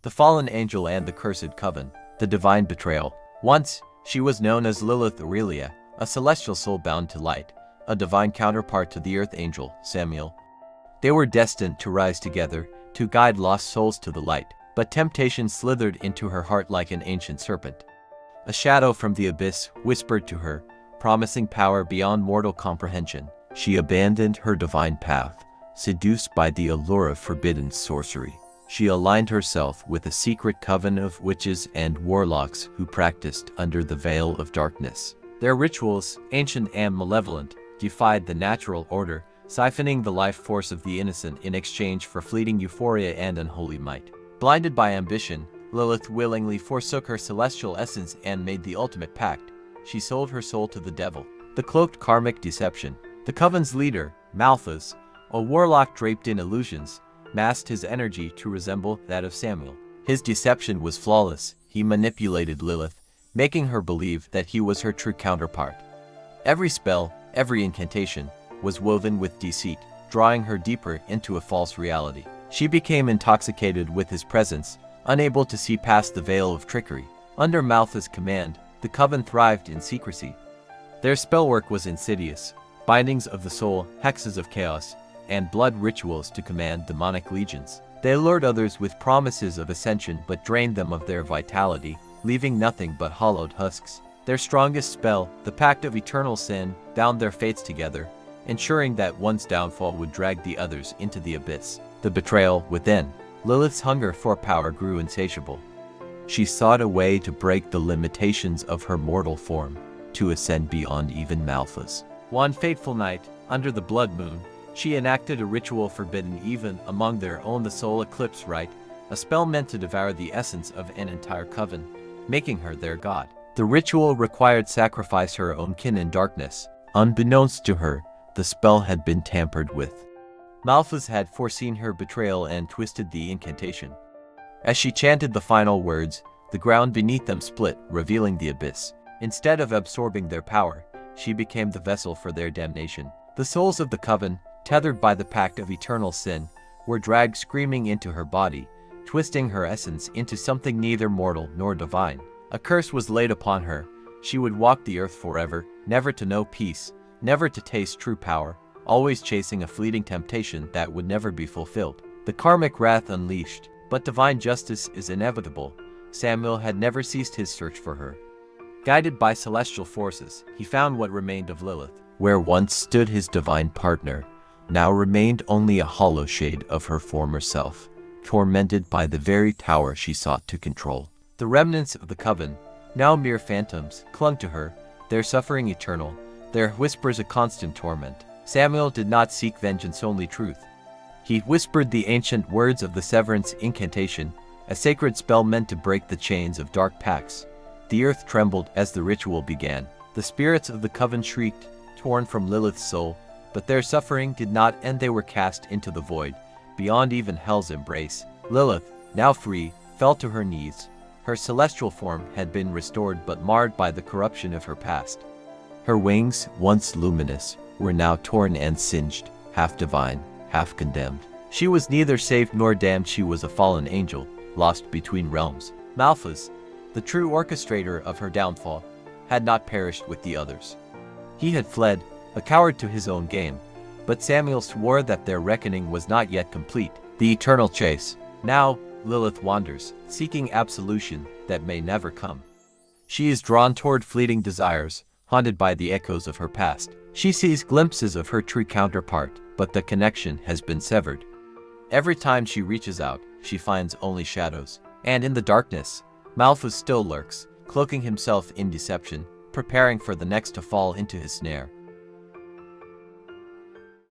The fallen angel and the cursed coven, the divine betrayal. Once, she was known as Lilith Aurelia, a celestial soul bound to light, a divine counterpart to the earth angel, Samuel. They were destined to rise together, to guide lost souls to the light, but temptation slithered into her heart like an ancient serpent. A shadow from the abyss whispered to her, promising power beyond mortal comprehension. She abandoned her divine path, seduced by the allure of forbidden sorcery. She aligned herself with a secret coven of witches and warlocks who practiced under the veil of darkness. Their rituals, ancient and malevolent, defied the natural order, siphoning the life force of the innocent in exchange for fleeting euphoria and unholy might. Blinded by ambition, Lilith willingly forsook her celestial essence and made the ultimate pact. She sold her soul to the devil. The cloaked karmic deception. The coven's leader, Malthus, a warlock draped in illusions, masked his energy to resemble that of Samuel. His deception was flawless. He manipulated Lilith, making her believe that he was her true counterpart. Every spell, every incantation, was woven with deceit, drawing her deeper into a false reality. She became intoxicated with his presence, unable to see past the veil of trickery. Under Malthus' command, the coven thrived in secrecy. Their spellwork was insidious, bindings of the soul, hexes of chaos, and blood rituals to command demonic legions. They lured others with promises of ascension but drained them of their vitality, leaving nothing but hollowed husks. Their strongest spell, the Pact of Eternal Sin, bound their fates together, ensuring that one's downfall would drag the others into the abyss. The betrayal within. Lilith's hunger for power grew insatiable. She sought a way to break the limitations of her mortal form, to ascend beyond even Malthus. One fateful night, under the blood moon, she enacted a ritual forbidden even among their own, the soul eclipse rite, a spell meant to devour the essence of an entire coven, making her their god. The ritual required sacrifice her own kin in darkness. Unbeknownst to her, the spell had been tampered with. Malthus had foreseen her betrayal and twisted the incantation. As she chanted the final words, the ground beneath them split, revealing the abyss. Instead of absorbing their power, she became the vessel for their damnation. The souls of the coven, tethered by the Pact of Eternal Sin, were dragged screaming into her body, twisting her essence into something neither mortal nor divine. A curse was laid upon her. She would walk the earth forever, never to know peace, never to taste true power, always chasing a fleeting temptation that would never be fulfilled. The karmic wrath unleashed, but divine justice is inevitable. Samuel had never ceased his search for her. Guided by celestial forces, he found what remained of Lilith. Where once stood his divine partner, now remained only a hollow shade of her former self, tormented by the very tower she sought to control. The remnants of the coven, now mere phantoms, clung to her, their suffering eternal, their whispers a constant torment. Samuel did not seek vengeance, only truth. He whispered the ancient words of the severance incantation, a sacred spell meant to break the chains of dark pacts. The earth trembled as the ritual began. The spirits of the coven shrieked, torn from Lilith's soul, but their suffering did not end. They were cast into the void, beyond even hell's embrace. Lilith, now free, fell to her knees. Her celestial form had been restored but marred by the corruption of her past. Her wings, once luminous, were now torn and singed, half divine, half condemned. She was neither saved nor damned. She was a fallen angel, lost between realms. Malthus, the true orchestrator of her downfall, had not perished with the others. He had fled, a coward to his own game, but Samuel swore that their reckoning was not yet complete. The eternal chase. Now, Lilith wanders, seeking absolution that may never come. She is drawn toward fleeting desires, haunted by the echoes of her past. She sees glimpses of her true counterpart, but the connection has been severed. Every time she reaches out, she finds only shadows. And in the darkness, Malthus still lurks, cloaking himself in deception, preparing for the next to fall into his snare.